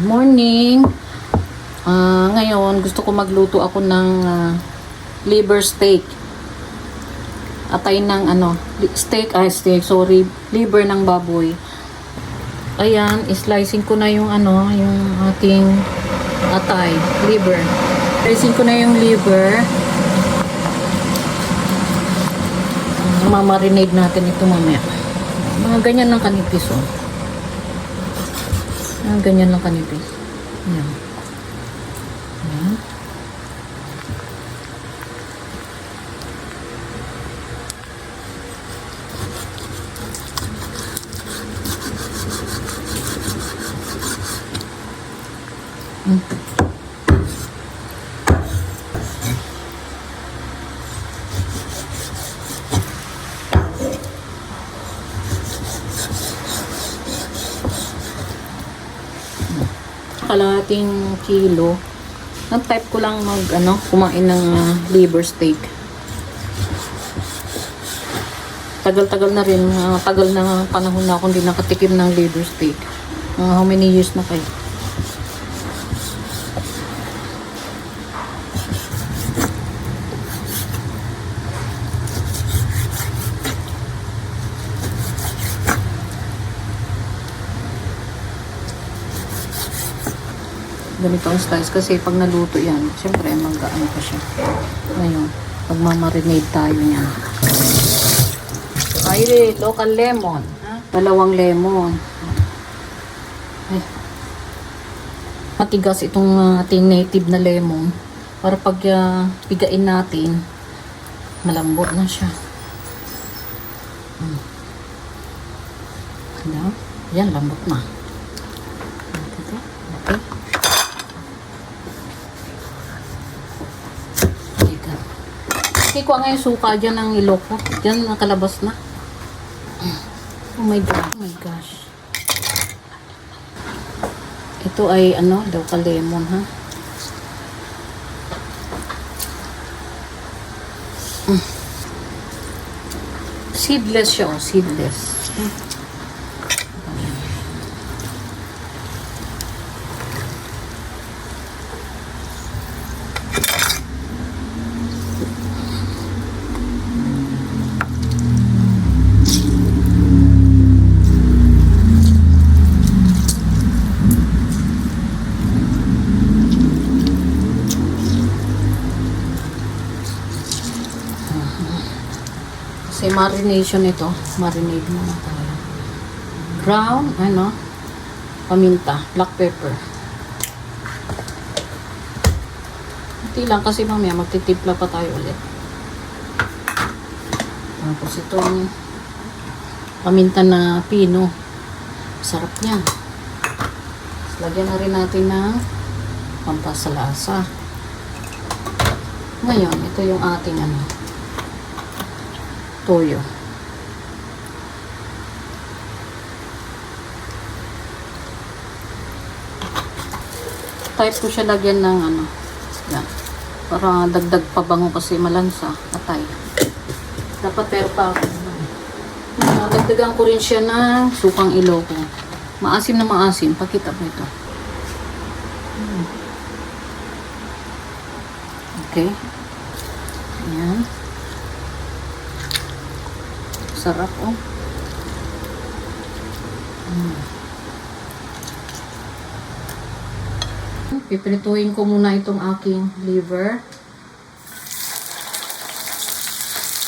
Morning. Ngayon gusto ko magluto ako ng liver steak. Atay ng liver ng baboy. Ayan, slicing ko na yung yung ating atay, liver. Slicing ko na yung liver. Mamarinade natin ito mamaya. Mga ganyan lang kanipis, oh. Ganyan lang kanipis. Ayan. Ayan. Kalahating kilo. Nag-type ko lang kumain ng liver steak. Tagal-tagal na rin. Tagal na panahon na akong hindi nakatikim ng liver steak. How many years na kayo? Ganito ang slice kasi pag naluto yan, syempre mag-ano pa siya. Ngayon, magmamarinade tayo niyan. Ay, local lemon. Dalawang lemon. Ay. Matigas itong ating native na lemon. Para pag pigain natin, malambot na siya. Yan, lambot na. Okay, kuha nga yung suka dyan ng iloko. Dyan, nakalabas na. Oh my God. Oh my gosh. Ito ay, local lemon, ha? Seedless siya, oh. Seedless. Kasi marination ito. Marinade muna tayo. Ground, paminta, black pepper. Hindi lang kasi mamaya magtitimpla pa tayo ulit. Tapos itong paminta na pino. Sarap niya. Lagyan na rin natin ng pampasalasa. Ngayon, ito yung ating toyo. Type ko siya lagyan ng yan. Para dagdag pabango kasi malansa. Atay. Dapat pero pa ako. Dagdagan ko rin siya ng sukang iloko. Maasim na maasim. Pakita mo ito. Okay. Ayan. Sarap, oh. Piprituhin ko muna itong aking liver.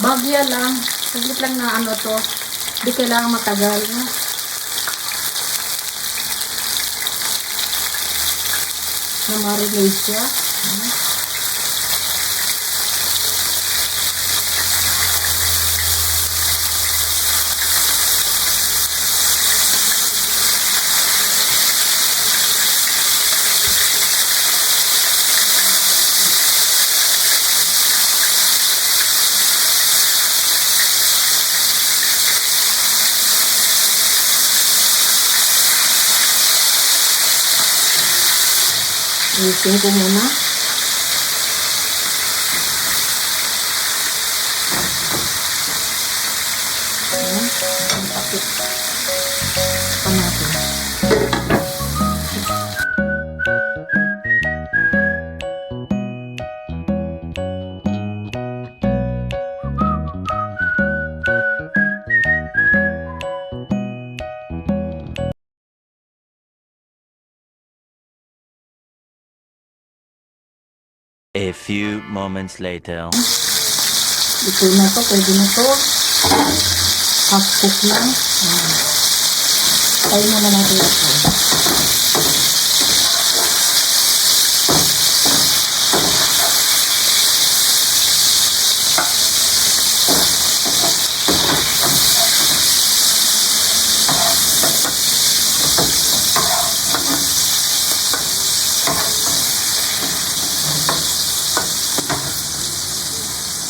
Bagya lang. Saglit lang na to. Hindi kailangan matagal, no? Na-marinate siya. Isin ko muna. Ayan. Ang pakit pa natin. A few moments later. Ito na to, pwede na to. Half cook lang. Tayo muna natin ito.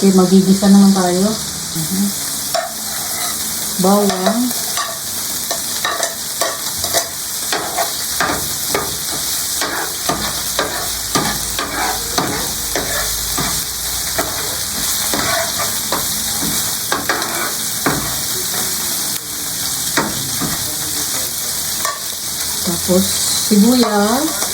Okay, magigisa naman tayo. Bawang. Tapos, sibuyas.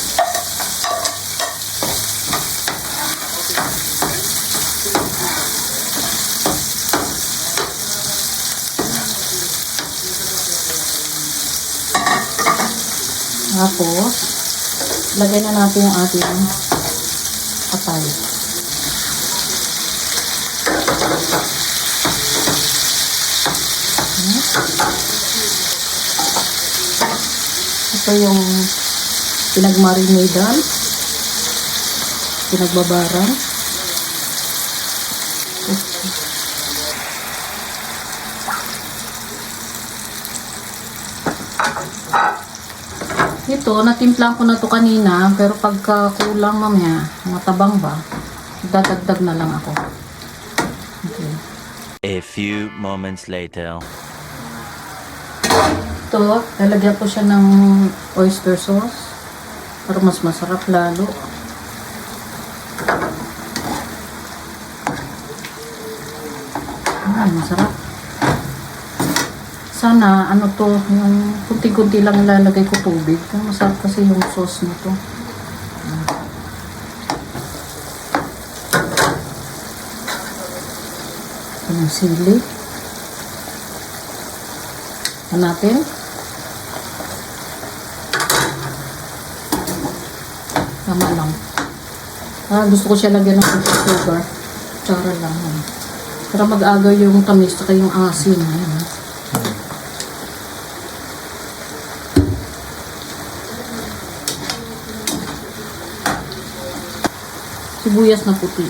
Tapos, lagay na natin yung ating atay. Ito yung pinagmarinadan, pinagbabaran. Ito, natimplang ko na to kanina, pero pagka kulang mamaya, matabang ba, dadagdag na lang ako. Okay. A few moments later. Ito, lalagyan ko siya ng oyster sauce para mas masarap lalo. Masarap. Sana, ano to, yung kunti-kunti lang ilalagay ko tubig. Masarap kasi yung sauce nito. Ito yung sili. Ano natin? Tama lang. Gusto ko siya lagyan ng sugar. Tsara lang. Para mag-agaw yung tamis saka yung asin. Ayan. Sibuyas na puti.